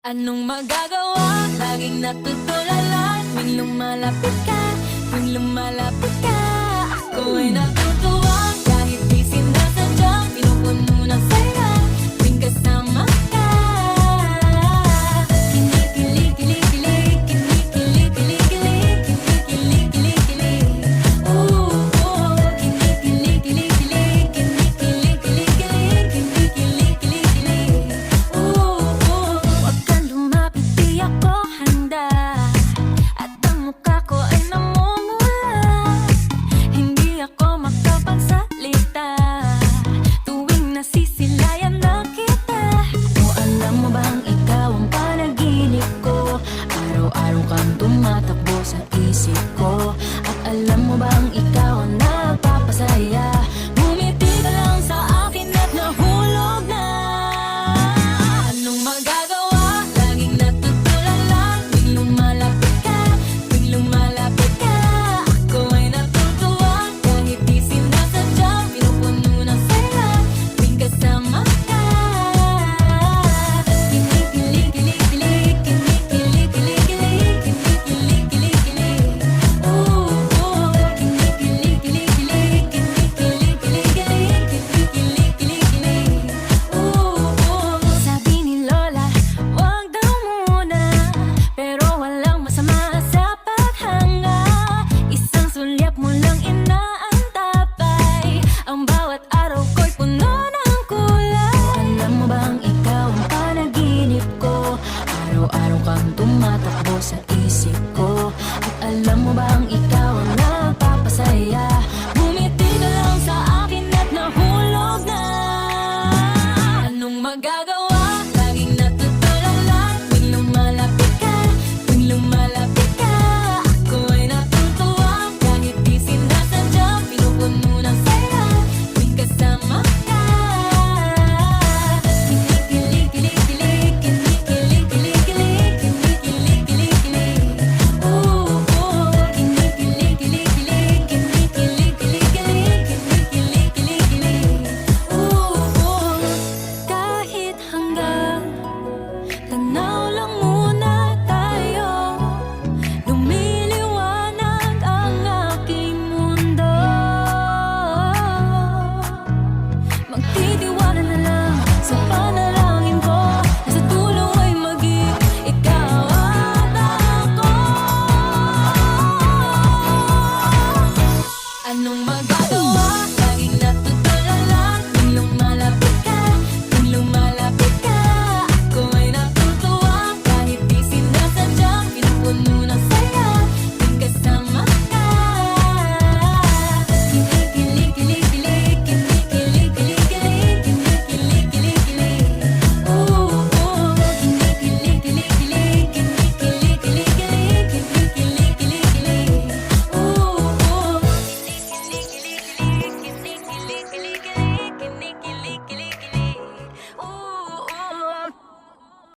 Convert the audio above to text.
Anong magagawa? Laging natutulala tuwing lumalapit ka, tuwing lumalapit ka. Ako ay natutuwa kahit di sinasadya. Pinupuno ng saya tuwing kasama ka. Kinikilig, kilig, kilig, kinikilig, kilig, kilig, kinikilig, kilig, kilig. Oh, oh, kinikilig, kilig, kilig, kinikilig, kilig, kilig, kinikilig, kilig, kilig. Oh, oh, wag kang lumapit, di ako handa. At ang mukha ko ay namumula. Hindi ako makapagsalita tuwing nasisilayan na kita. O alam mo bang ikaw ang panaginip ko? Araw-araw kang tumatakbo sa isip ko. At alam mo bang ikaw ang nagpapasaya? Bumiti ka lang sa akin at nahulog na. Anong magagawa? Laging natutulala tuwing lumalapit ka, tuwing lumalapit ka. Ako ay natutuwa kahit di sinasadya. Pinupuno ng saya tuwing kasama ka. Kinikilig, kilig, kilig, kinikilig, kilig, kilig, kinikilig, kilig, kilig. Oh, oh, kinikilig, kilig, kilig, kinikilig, kilig, kilig, kinikilig, kilig, kilig. Oh, oh, sabi ni Lola, wag daw muna, pero walang masama sa paghanga. Isang sulyap mo lang inaantapay. Ang bawat araw ko'y puno ng kulay. Alam mo bang ikaw ang panaginip ko? Araw-araw kang tumatakbo sa isip ko. At alam mo bang